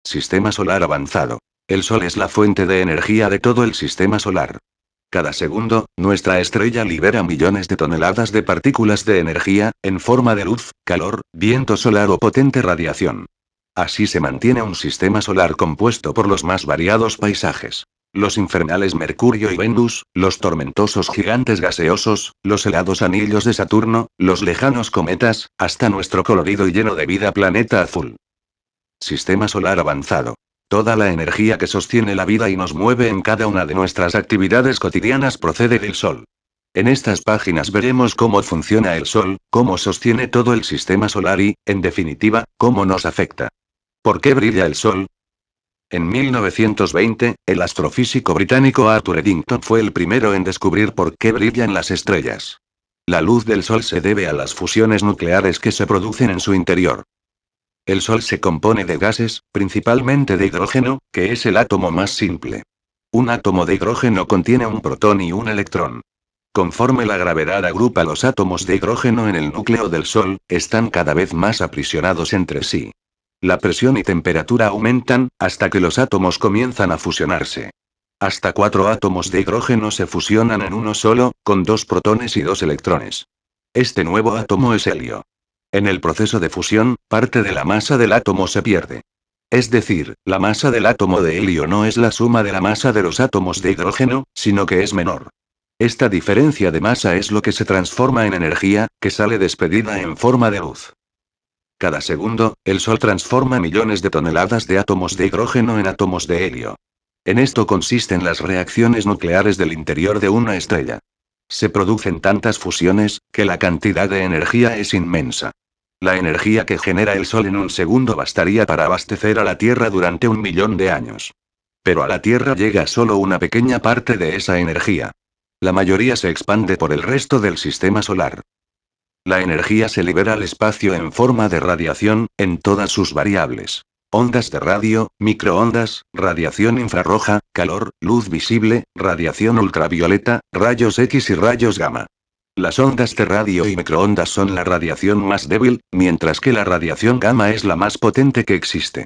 Sistema solar avanzado. El Sol es la fuente de energía de todo el sistema solar. Cada segundo, nuestra estrella libera millones de toneladas de partículas de energía, en forma de luz, calor, viento solar o potente radiación. Así se mantiene un sistema solar compuesto por los más variados paisajes. Los infernales Mercurio y Venus, los tormentosos gigantes gaseosos, los helados anillos de Saturno, los lejanos cometas, hasta nuestro colorido y lleno de vida planeta azul. Sistema solar avanzado. Toda la energía que sostiene la vida y nos mueve en cada una de nuestras actividades cotidianas procede del Sol. En estas páginas veremos cómo funciona el Sol, cómo sostiene todo el sistema solar y, en definitiva, cómo nos afecta. ¿Por qué brilla el Sol? En 1920, el astrofísico británico Arthur Eddington fue el primero en descubrir por qué brillan las estrellas. La luz del Sol se debe a las fusiones nucleares que se producen en su interior. El Sol se compone de gases, principalmente de hidrógeno, que es el átomo más simple. Un átomo de hidrógeno contiene un protón y un electrón. Conforme la gravedad agrupa los átomos de hidrógeno en el núcleo del Sol, están cada vez más aprisionados entre sí. La presión y temperatura aumentan, hasta que los átomos comienzan a fusionarse. Hasta 4 átomos de hidrógeno se fusionan en uno solo, con 2 protones y 2 electrones. Este nuevo átomo es helio. En el proceso de fusión, parte de la masa del átomo se pierde. Es decir, la masa del átomo de helio no es la suma de la masa de los átomos de hidrógeno, sino que es menor. Esta diferencia de masa es lo que se transforma en energía, que sale despedida en forma de luz. Cada segundo, el Sol transforma millones de toneladas de átomos de hidrógeno en átomos de helio. En esto consisten las reacciones nucleares del interior de una estrella. Se producen tantas fusiones, que la cantidad de energía es inmensa. La energía que genera el Sol en un segundo bastaría para abastecer a la Tierra durante 1.000.000 de años. Pero a la Tierra llega solo una pequeña parte de esa energía. La mayoría se expande por el resto del sistema solar. La energía se libera al espacio en forma de radiación, en todas sus variables. Ondas de radio, microondas, radiación infrarroja, calor, luz visible, radiación ultravioleta, rayos X y rayos gamma. Las ondas de radio y microondas son la radiación más débil, mientras que la radiación gamma es la más potente que existe.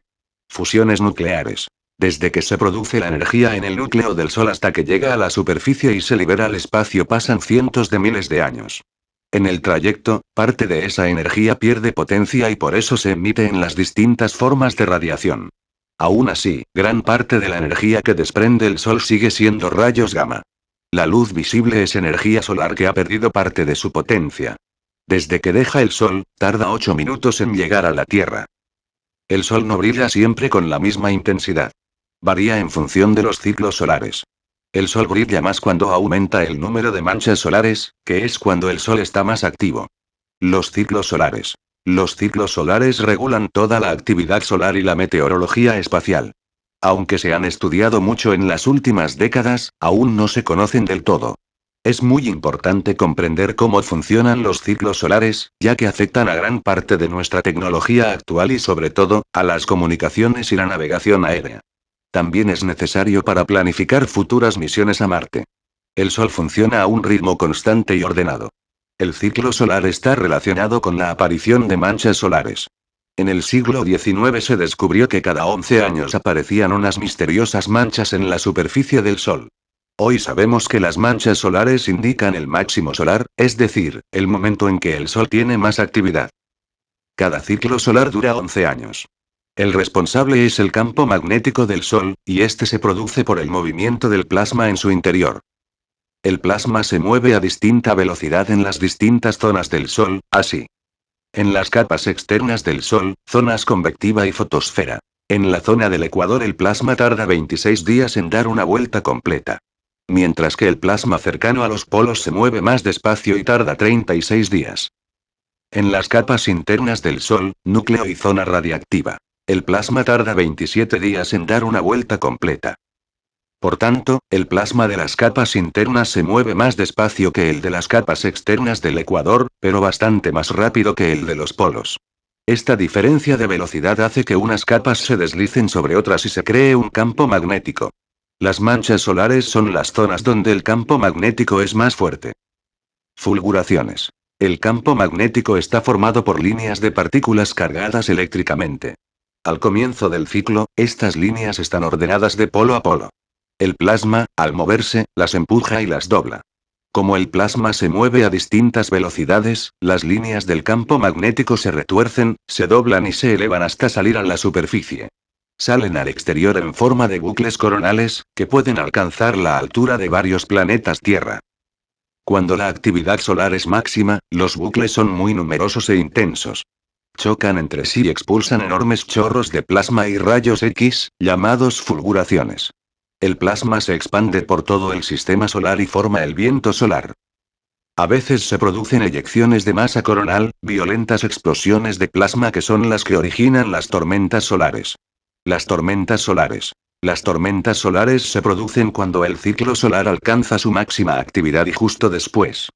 Fusiones nucleares. Desde que se produce la energía en el núcleo del Sol hasta que llega a la superficie y se libera al espacio pasan cientos de miles de años. En el trayecto, parte de esa energía pierde potencia y por eso se emite en las distintas formas de radiación. Aún así, gran parte de la energía que desprende el Sol sigue siendo rayos gamma. La luz visible es energía solar que ha perdido parte de su potencia. Desde que deja el Sol, tarda 8 minutos en llegar a la Tierra. El Sol no brilla siempre con la misma intensidad. Varía en función de los ciclos solares. El Sol brilla más cuando aumenta el número de manchas solares, que es cuando el Sol está más activo. Los ciclos solares. Los ciclos solares regulan toda la actividad solar y la meteorología espacial. Aunque se han estudiado mucho en las últimas décadas, aún no se conocen del todo. Es muy importante comprender cómo funcionan los ciclos solares, ya que afectan a gran parte de nuestra tecnología actual y sobre todo, a las comunicaciones y la navegación aérea. También es necesario para planificar futuras misiones a Marte. El Sol funciona a un ritmo constante y ordenado. El ciclo solar está relacionado con la aparición de manchas solares. En el siglo XIX se descubrió que cada 11 años aparecían unas misteriosas manchas en la superficie del Sol. Hoy sabemos que las manchas solares indican el máximo solar, es decir, el momento en que el Sol tiene más actividad. Cada ciclo solar dura 11 años. El responsable es el campo magnético del Sol, y este se produce por el movimiento del plasma en su interior. El plasma se mueve a distinta velocidad en las distintas zonas del Sol, así. En las capas externas del Sol, zonas convectiva y fotosfera. En la zona del ecuador el plasma tarda 26 días en dar una vuelta completa. Mientras que el plasma cercano a los polos se mueve más despacio y tarda 36 días. En las capas internas del Sol, núcleo y zona radiactiva. El plasma tarda 27 días en dar una vuelta completa. Por tanto, el plasma de las capas internas se mueve más despacio que el de las capas externas del ecuador, pero bastante más rápido que el de los polos. Esta diferencia de velocidad hace que unas capas se deslicen sobre otras y se cree un campo magnético. Las manchas solares son las zonas donde el campo magnético es más fuerte. Fulguraciones. El campo magnético está formado por líneas de partículas cargadas eléctricamente. Al comienzo del ciclo, estas líneas están ordenadas de polo a polo. El plasma, al moverse, las empuja y las dobla. Como el plasma se mueve a distintas velocidades, las líneas del campo magnético se retuercen, se doblan y se elevan hasta salir a la superficie. Salen al exterior en forma de bucles coronales, que pueden alcanzar la altura de varios planetas Tierra. Cuando la actividad solar es máxima, los bucles son muy numerosos e intensos. Chocan entre sí y expulsan enormes chorros de plasma y rayos X, llamados fulguraciones. El plasma se expande por todo el sistema solar y forma el viento solar. A veces se producen eyecciones de masa coronal, violentas explosiones de plasma que son las que originan las tormentas solares. Las tormentas solares. Las tormentas solares se producen cuando el ciclo solar alcanza su máxima actividad y justo después.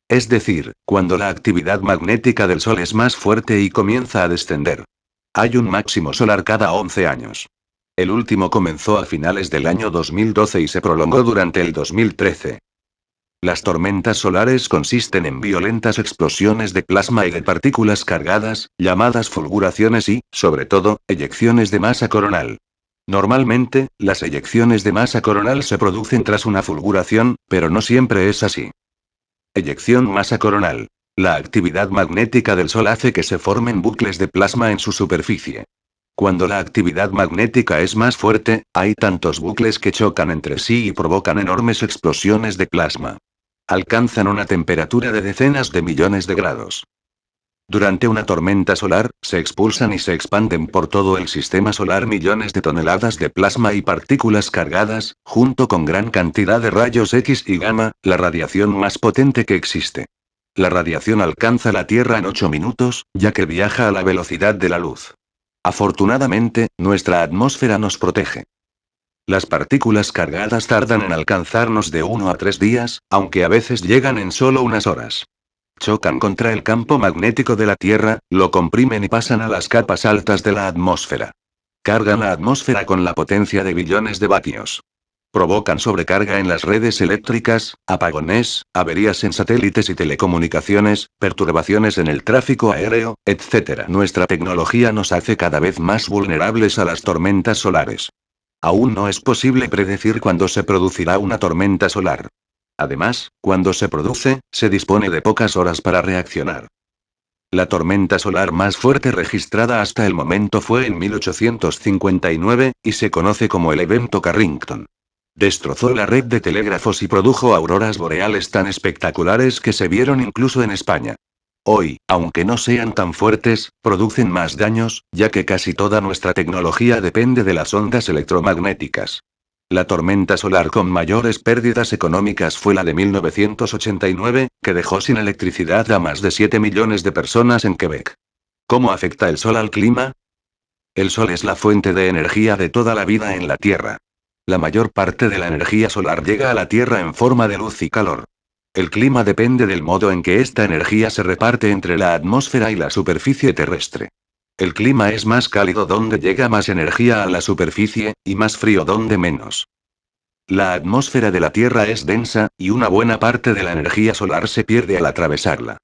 Es decir, cuando la actividad magnética del Sol es más fuerte y comienza a descender. Hay un máximo solar cada 11 años. El último comenzó a finales del año 2012 y se prolongó durante el 2013. Las tormentas solares consisten en violentas explosiones de plasma y de partículas cargadas, llamadas fulguraciones y, sobre todo, eyecciones de masa coronal. Normalmente, las eyecciones de masa coronal se producen tras una fulguración, pero no siempre es así. Eyección masa coronal. La actividad magnética del Sol hace que se formen bucles de plasma en su superficie. Cuando la actividad magnética es más fuerte, hay tantos bucles que chocan entre sí y provocan enormes explosiones de plasma. Alcanzan una temperatura de decenas de millones de grados. Durante una tormenta solar, se expulsan y se expanden por todo el sistema solar millones de toneladas de plasma y partículas cargadas, junto con gran cantidad de rayos X y gamma, la radiación más potente que existe. La radiación alcanza la Tierra en 8 minutos, ya que viaja a la velocidad de la luz. Afortunadamente, nuestra atmósfera nos protege. Las partículas cargadas tardan en alcanzarnos de 1 a 3 días, aunque a veces llegan en solo unas horas. Chocan contra el campo magnético de la Tierra, lo comprimen y pasan a las capas altas de la atmósfera. Cargan la atmósfera con la potencia de billones de vatios. Provocan sobrecarga en las redes eléctricas, apagones, averías en satélites y telecomunicaciones, perturbaciones en el tráfico aéreo, etc. Nuestra tecnología nos hace cada vez más vulnerables a las tormentas solares. Aún no es posible predecir cuándo se producirá una tormenta solar. Además, cuando se produce, se dispone de pocas horas para reaccionar. La tormenta solar más fuerte registrada hasta el momento fue en 1859, y se conoce como el evento Carrington. Destrozó la red de telégrafos y produjo auroras boreales tan espectaculares que se vieron incluso en España. Hoy, aunque no sean tan fuertes, producen más daños, ya que casi toda nuestra tecnología depende de las ondas electromagnéticas. La tormenta solar con mayores pérdidas económicas fue la de 1989, que dejó sin electricidad a más de 7 millones de personas en Quebec. ¿Cómo afecta el Sol al clima? El Sol es la fuente de energía de toda la vida en la Tierra. La mayor parte de la energía solar llega a la Tierra en forma de luz y calor. El clima depende del modo en que esta energía se reparte entre la atmósfera y la superficie terrestre. El clima es más cálido donde llega más energía a la superficie, y más frío donde menos. La atmósfera de la Tierra es densa, y una buena parte de la energía solar se pierde al atravesarla.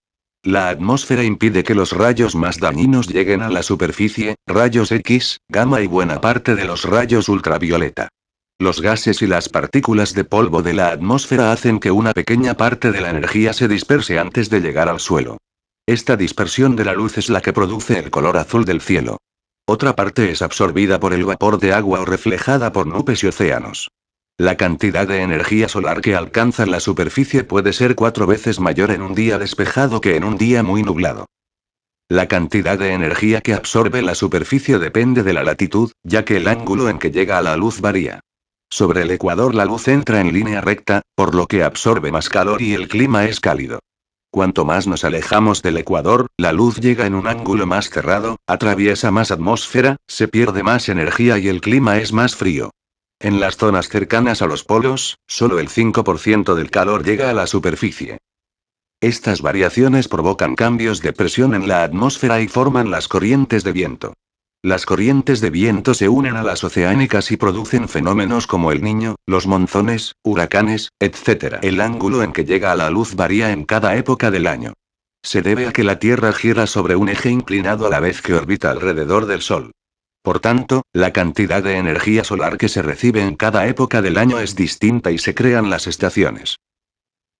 La atmósfera impide que los rayos más dañinos lleguen a la superficie, rayos X, gamma y buena parte de los rayos ultravioleta. Los gases y las partículas de polvo de la atmósfera hacen que una pequeña parte de la energía se disperse antes de llegar al suelo. Esta dispersión de la luz es la que produce el color azul del cielo. Otra parte es absorbida por el vapor de agua o reflejada por nubes y océanos. La cantidad de energía solar que alcanza la superficie puede ser 4 veces mayor en un día despejado que en un día muy nublado. La cantidad de energía que absorbe la superficie depende de la latitud, ya que el ángulo en que llega a la luz varía. Sobre el ecuador la luz entra en línea recta, por lo que absorbe más calor y el clima es cálido. Cuanto más nos alejamos del ecuador, la luz llega en un ángulo más cerrado, atraviesa más atmósfera, se pierde más energía y el clima es más frío. En las zonas cercanas a los polos, solo el 5% del calor llega a la superficie. Estas variaciones provocan cambios de presión en la atmósfera y forman las corrientes de viento. Las corrientes de viento se unen a las oceánicas y producen fenómenos como el Niño, los monzones, huracanes, etc. El ángulo en que llega a la luz varía en cada época del año. Se debe a que la Tierra gira sobre un eje inclinado a la vez que orbita alrededor del Sol. Por tanto, la cantidad de energía solar que se recibe en cada época del año es distinta y se crean las estaciones.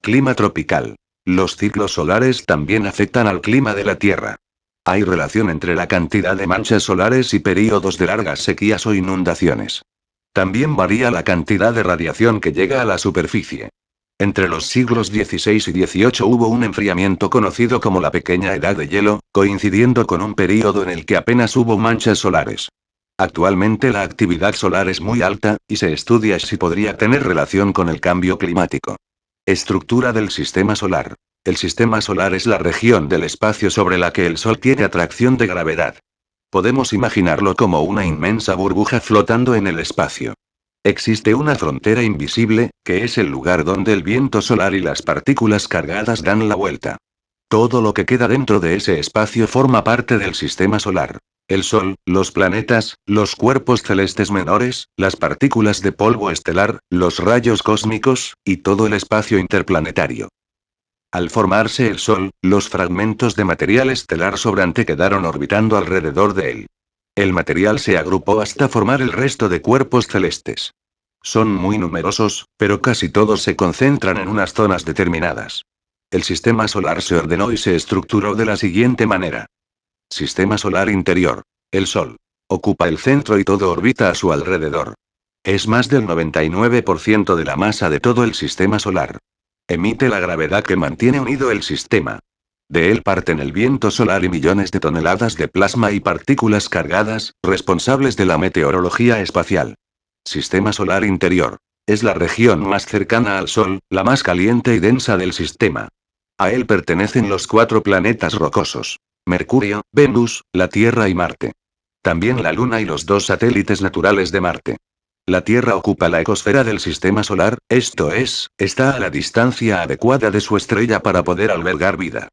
Clima tropical. Los ciclos solares también afectan al clima de la Tierra. Hay relación entre la cantidad de manchas solares y períodos de largas sequías o inundaciones. También varía la cantidad de radiación que llega a la superficie. Entre los siglos XVI y XVIII hubo un enfriamiento conocido como la Pequeña Edad de Hielo, coincidiendo con un período en el que apenas hubo manchas solares. Actualmente la actividad solar es muy alta, y se estudia si podría tener relación con el cambio climático. Estructura del sistema solar. El sistema solar es la región del espacio sobre la que el Sol tiene atracción de gravedad. Podemos imaginarlo como una inmensa burbuja flotando en el espacio. Existe una frontera invisible, que es el lugar donde el viento solar y las partículas cargadas dan la vuelta. Todo lo que queda dentro de ese espacio forma parte del sistema solar. El Sol, los planetas, los cuerpos celestes menores, las partículas de polvo estelar, los rayos cósmicos, y todo el espacio interplanetario. Al formarse el Sol, los fragmentos de material estelar sobrante quedaron orbitando alrededor de él. El material se agrupó hasta formar el resto de cuerpos celestes. Son muy numerosos, pero casi todos se concentran en unas zonas determinadas. El sistema solar se ordenó y se estructuró de la siguiente manera. Sistema solar interior. El Sol. Ocupa el centro y todo orbita a su alrededor. Es más del 99% de la masa de todo el sistema solar. Emite la gravedad que mantiene unido el sistema. De él parten el viento solar y millones de toneladas de plasma y partículas cargadas, responsables de la meteorología espacial. Sistema solar interior. Es la región más cercana al Sol, la más caliente y densa del sistema. A él pertenecen los 4 planetas rocosos: Mercurio, Venus, la Tierra y Marte. También la Luna y los 2 satélites naturales de Marte. La Tierra ocupa la ecosfera del sistema solar, esto es, está a la distancia adecuada de su estrella para poder albergar vida.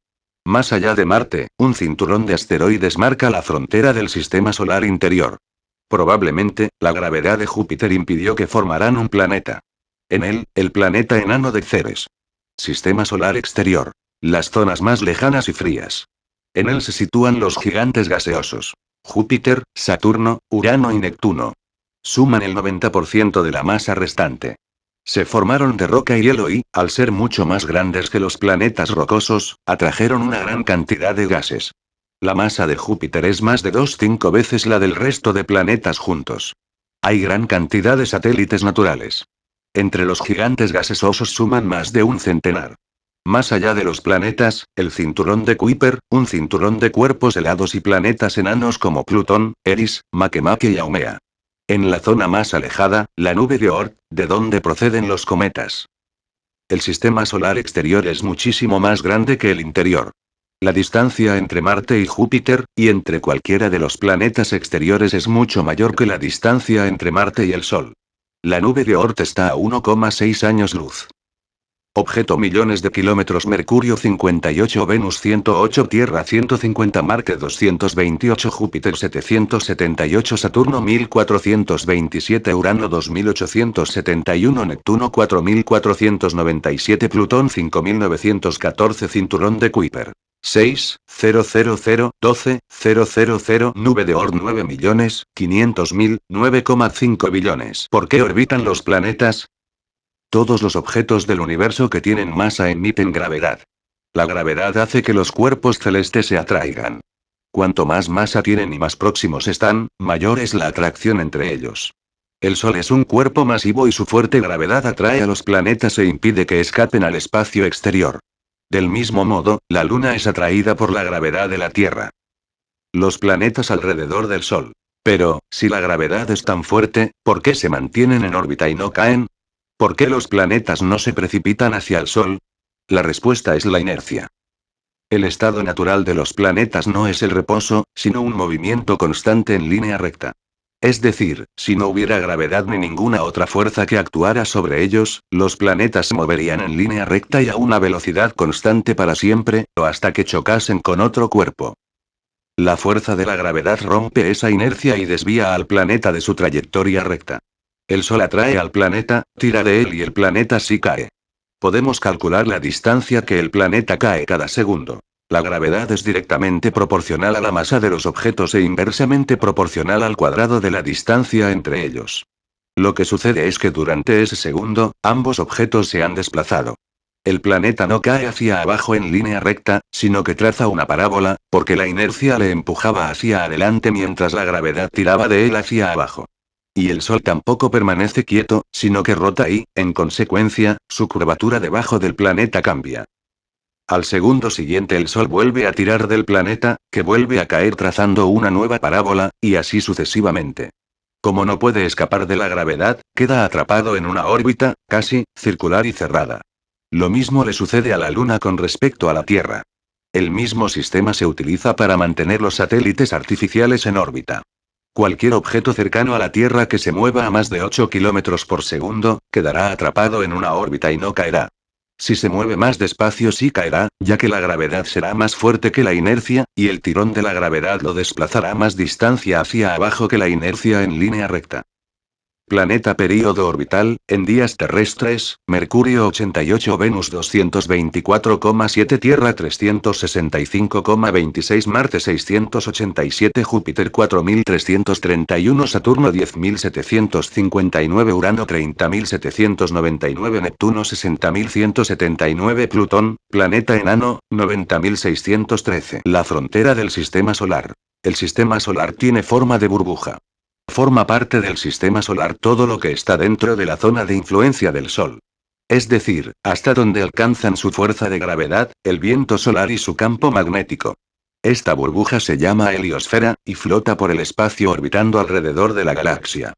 Más allá de Marte, un cinturón de asteroides marca la frontera del sistema solar interior. Probablemente, la gravedad de Júpiter impidió que formaran un planeta. En él, el planeta enano de Ceres. Sistema solar exterior. Las zonas más lejanas y frías. En él se sitúan los gigantes gaseosos. Júpiter, Saturno, Urano y Neptuno. Suman el 90% de la masa restante. Se formaron de roca y hielo y, al ser mucho más grandes que los planetas rocosos, atrajeron una gran cantidad de gases. La masa de Júpiter es más de 2,5 veces la del resto de planetas juntos. Hay gran cantidad de satélites naturales. Entre los gigantes gaseosos suman más de un centenar. Más allá de los planetas, el cinturón de Kuiper, un cinturón de cuerpos helados y planetas enanos como Plutón, Eris, Makemake y Haumea. En la zona más alejada, la nube de Oort, de donde proceden los cometas. El sistema solar exterior es muchísimo más grande que el interior. La distancia entre Marte y Júpiter, y entre cualquiera de los planetas exteriores es mucho mayor que la distancia entre Marte y el Sol. La nube de Oort está a 1,6 años luz. Objeto: millones de kilómetros. Mercurio 58, Venus 108, Tierra 150, Marte 228, Júpiter 778, Saturno 1427, Urano 2871, Neptuno 4497, Plutón 5914. Cinturón de Kuiper. 6,000,12,000. Nube de Oort 9.500.000, 9,5 billones. ¿Por qué orbitan los planetas? Todos los objetos del universo que tienen masa emiten gravedad. La gravedad hace que los cuerpos celestes se atraigan. Cuanto más masa tienen y más próximos están, mayor es la atracción entre ellos. El Sol es un cuerpo masivo y su fuerte gravedad atrae a los planetas e impide que escapen al espacio exterior. Del mismo modo, la Luna es atraída por la gravedad de la Tierra. Los planetas alrededor del Sol. Pero, si la gravedad es tan fuerte, ¿por qué se mantienen en órbita y no caen? ¿Por qué los planetas no se precipitan hacia el Sol? La respuesta es la inercia. El estado natural de los planetas no es el reposo, sino un movimiento constante en línea recta. Es decir, si no hubiera gravedad ni ninguna otra fuerza que actuara sobre ellos, los planetas se moverían en línea recta y a una velocidad constante para siempre, o hasta que chocasen con otro cuerpo. La fuerza de la gravedad rompe esa inercia y desvía al planeta de su trayectoria recta. El Sol atrae al planeta, tira de él y el planeta sí cae. Podemos calcular la distancia que el planeta cae cada segundo. La gravedad es directamente proporcional a la masa de los objetos e inversamente proporcional al cuadrado de la distancia entre ellos. Lo que sucede es que durante ese segundo, ambos objetos se han desplazado. El planeta no cae hacia abajo en línea recta, sino que traza una parábola, porque la inercia le empujaba hacia adelante mientras la gravedad tiraba de él hacia abajo. Y el Sol tampoco permanece quieto, sino que rota y, en consecuencia, su curvatura debajo del planeta cambia. Al segundo siguiente el Sol vuelve a tirar del planeta, que vuelve a caer trazando una nueva parábola, y así sucesivamente. Como no puede escapar de la gravedad, queda atrapado en una órbita, casi, circular y cerrada. Lo mismo le sucede a la Luna con respecto a la Tierra. El mismo sistema se utiliza para mantener los satélites artificiales en órbita. Cualquier objeto cercano a la Tierra que se mueva a más de 8 kilómetros por segundo, quedará atrapado en una órbita y no caerá. Si se mueve más despacio sí caerá, ya que la gravedad será más fuerte que la inercia, y el tirón de la gravedad lo desplazará más distancia hacia abajo que la inercia en línea recta. Planeta período orbital, en días terrestres, Mercurio 88, Venus 224,7, Tierra 365,26, Marte 687, Júpiter 4331, Saturno 10759, Urano 30799, Neptuno 60179, Plutón, planeta enano, 90613. La frontera del sistema solar. El sistema solar tiene forma de burbuja. Forma parte del sistema solar todo lo que está dentro de la zona de influencia del Sol. Es decir, hasta donde alcanzan su fuerza de gravedad, el viento solar y su campo magnético. Esta burbuja se llama heliosfera, y flota por el espacio orbitando alrededor de la galaxia.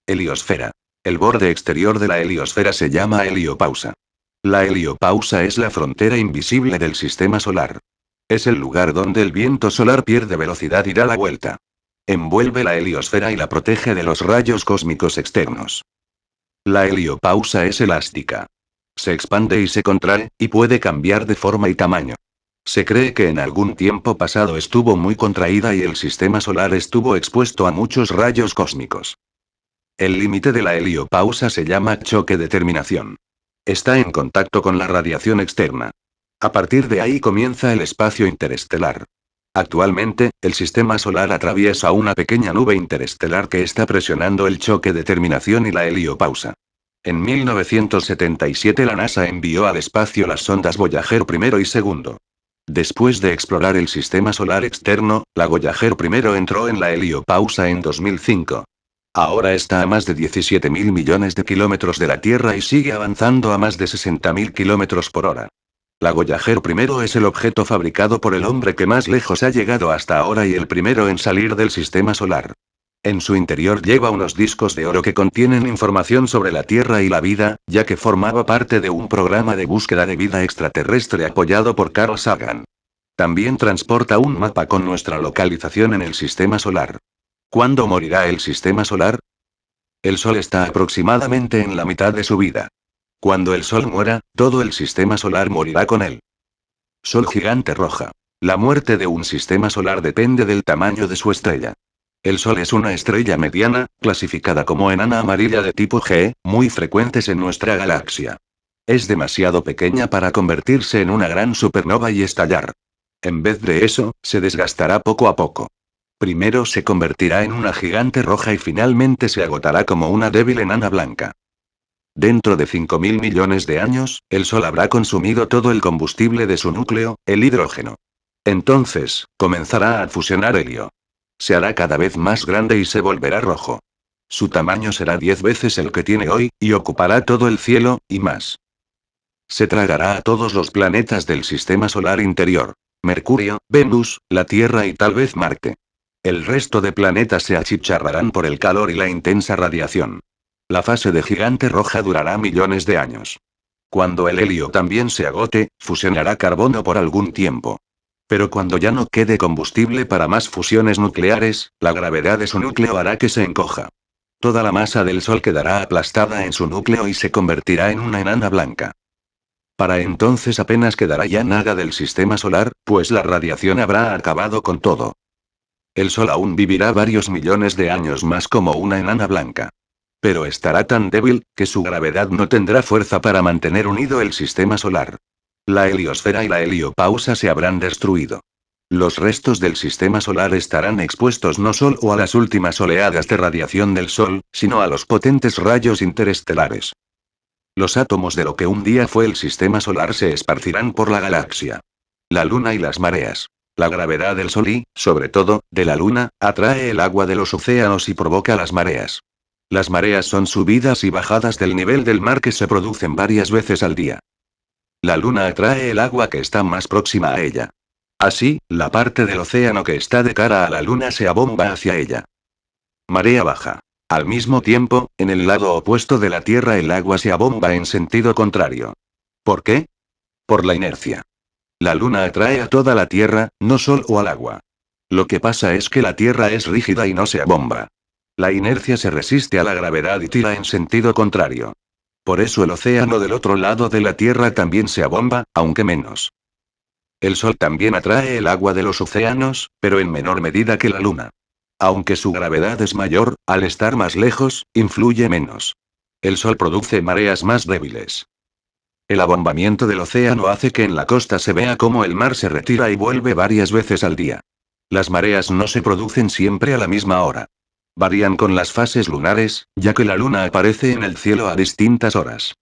Heliosfera. El borde exterior de la heliosfera se llama heliopausa. La heliopausa es la frontera invisible del sistema solar. Es el lugar donde el viento solar pierde velocidad y da la vuelta. Envuelve la heliosfera y la protege de los rayos cósmicos externos. La heliopausa es elástica. Se expande y se contrae, y puede cambiar de forma y tamaño. Se cree que en algún tiempo pasado estuvo muy contraída y el sistema solar estuvo expuesto a muchos rayos cósmicos. El límite de la heliopausa se llama choque de terminación. Está en contacto con la radiación externa. A partir de ahí comienza el espacio interestelar. Actualmente, el sistema solar atraviesa una pequeña nube interestelar que está presionando el choque de terminación y la heliopausa. En 1977 la NASA envió al espacio las sondas Voyager 1 y 2. Después de explorar el sistema solar externo, la Voyager 1 entró en la heliopausa en 2005. Ahora está a más de 17.000 millones de kilómetros de la Tierra y sigue avanzando a más de 60.000 kilómetros por hora. La Voyager 1 es el objeto fabricado por el hombre que más lejos ha llegado hasta ahora y el primero en salir del sistema solar. En su interior lleva unos discos de oro que contienen información sobre la Tierra y la vida, ya que formaba parte de un programa de búsqueda de vida extraterrestre apoyado por Carl Sagan. También transporta un mapa con nuestra localización en el sistema solar. ¿Cuándo morirá el sistema solar? El Sol está aproximadamente en la mitad de su vida. Cuando el Sol muera, todo el sistema solar morirá con él. Sol gigante roja. La muerte de un sistema solar depende del tamaño de su estrella. El Sol es una estrella mediana, clasificada como enana amarilla de tipo G, muy frecuentes en nuestra galaxia. Es demasiado pequeña para convertirse en una gran supernova y estallar. En vez de eso, se desgastará poco a poco. Primero se convertirá en una gigante roja y finalmente se agotará como una débil enana blanca. Dentro de 5.000 millones de años, el Sol habrá consumido todo el combustible de su núcleo, el hidrógeno. Entonces, comenzará a fusionar helio. Se hará cada vez más grande y se volverá rojo. Su tamaño será 10 veces el que tiene hoy, y ocupará todo el cielo, y más. Se tragará a todos los planetas del sistema solar interior. Mercurio, Venus, la Tierra y tal vez Marte. El resto de planetas se achicharrarán por el calor y la intensa radiación. La fase de gigante roja durará millones de años. Cuando el helio también se agote, fusionará carbono por algún tiempo. Pero cuando ya no quede combustible para más fusiones nucleares, la gravedad de su núcleo hará que se encoja. Toda la masa del Sol quedará aplastada en su núcleo y se convertirá en una enana blanca. Para entonces apenas quedará ya nada del sistema solar, pues la radiación habrá acabado con todo. El Sol aún vivirá varios millones de años más como una enana blanca. Pero estará tan débil, que su gravedad no tendrá fuerza para mantener unido el sistema solar. La heliosfera y la heliopausa se habrán destruido. Los restos del sistema solar estarán expuestos no solo a las últimas oleadas de radiación del Sol, sino a los potentes rayos interestelares. Los átomos de lo que un día fue el sistema solar se esparcirán por la galaxia. La luna y las mareas. La gravedad del Sol y, sobre todo, de la luna, atrae el agua de los océanos y provoca las mareas. Las mareas son subidas y bajadas del nivel del mar que se producen varias veces al día. La luna atrae el agua que está más próxima a ella. Así, la parte del océano que está de cara a la luna se abomba hacia ella. Marea baja. Al mismo tiempo, en el lado opuesto de la Tierra el agua se abomba en sentido contrario. ¿Por qué? Por la inercia. La luna atrae a toda la Tierra, no solo al agua. Lo que pasa es que la Tierra es rígida y no se abomba. La inercia se resiste a la gravedad y tira en sentido contrario. Por eso el océano del otro lado de la Tierra también se abomba, aunque menos. El Sol también atrae el agua de los océanos, pero en menor medida que la Luna. Aunque su gravedad es mayor, al estar más lejos, influye menos. El Sol produce mareas más débiles. El abombamiento del océano hace que en la costa se vea cómo el mar se retira y vuelve varias veces al día. Las mareas no se producen siempre a la misma hora. Varían con las fases lunares, ya que la luna aparece en el cielo a distintas horas.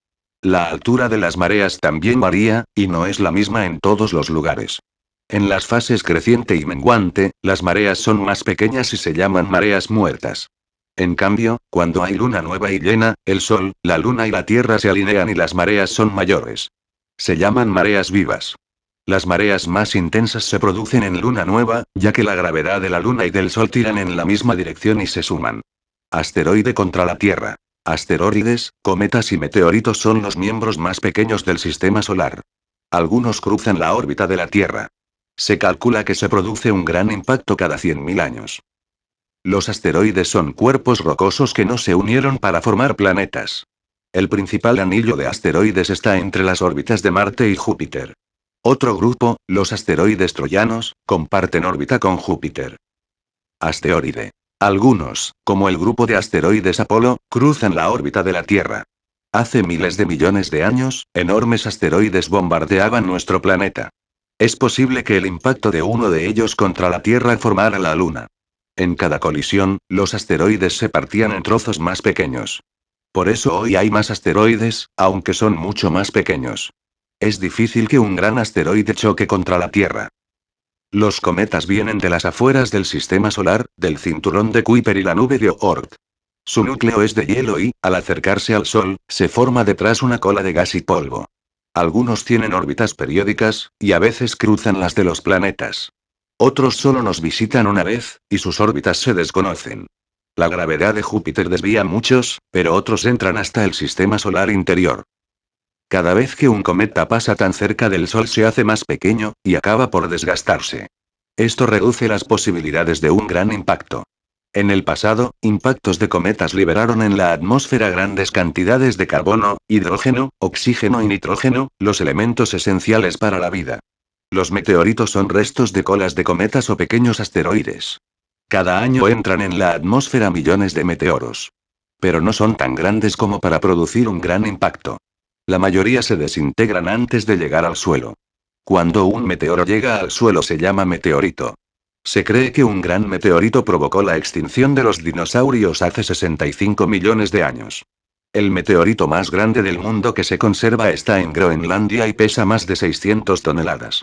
La altura de las mareas también varía, y no es la misma en todos los lugares. En las fases creciente y menguante, las mareas son más pequeñas y se llaman mareas muertas. En cambio, cuando hay luna nueva y llena, el Sol, la Luna y la Tierra se alinean y las mareas son mayores. Se llaman mareas vivas. Las mareas más intensas se producen en luna nueva, ya que la gravedad de la Luna y del Sol tiran en la misma dirección y se suman. Asteroide contra la Tierra. Asteroides, cometas y meteoritos son los miembros más pequeños del sistema solar. Algunos cruzan la órbita de la Tierra. Se calcula que se produce un gran impacto cada 100.000 años. Los asteroides son cuerpos rocosos que no se unieron para formar planetas. El principal anillo de asteroides está entre las órbitas de Marte y Júpiter. Otro grupo, los asteroides troyanos, comparten órbita con Júpiter. Asteroide. Algunos, como el grupo de asteroides Apolo, cruzan la órbita de la Tierra. Hace miles de millones de años, enormes asteroides bombardeaban nuestro planeta. Es posible que el impacto de uno de ellos contra la Tierra formara la Luna. En cada colisión, los asteroides se partían en trozos más pequeños. Por eso hoy hay más asteroides, aunque son mucho más pequeños. Es difícil que un gran asteroide choque contra la Tierra. Los cometas vienen de las afueras del sistema solar, del cinturón de Kuiper y la nube de Oort. Su núcleo es de hielo y, al acercarse al Sol, se forma detrás una cola de gas y polvo. Algunos tienen órbitas periódicas, y a veces cruzan las de los planetas. Otros solo nos visitan una vez, y sus órbitas se desconocen. La gravedad de Júpiter desvía muchos, pero otros entran hasta el sistema solar interior. Cada vez que un cometa pasa tan cerca del Sol se hace más pequeño, y acaba por desgastarse. Esto reduce las posibilidades de un gran impacto. En el pasado, impactos de cometas liberaron en la atmósfera grandes cantidades de carbono, hidrógeno, oxígeno y nitrógeno, los elementos esenciales para la vida. Los meteoritos son restos de colas de cometas o pequeños asteroides. Cada año entran en la atmósfera millones de meteoros. Pero no son tan grandes como para producir un gran impacto. La mayoría se desintegran antes de llegar al suelo. Cuando un meteoro llega al suelo se llama meteorito. Se cree que un gran meteorito provocó la extinción de los dinosaurios hace 65 millones de años. El meteorito más grande del mundo que se conserva está en Groenlandia y pesa más de 600 toneladas.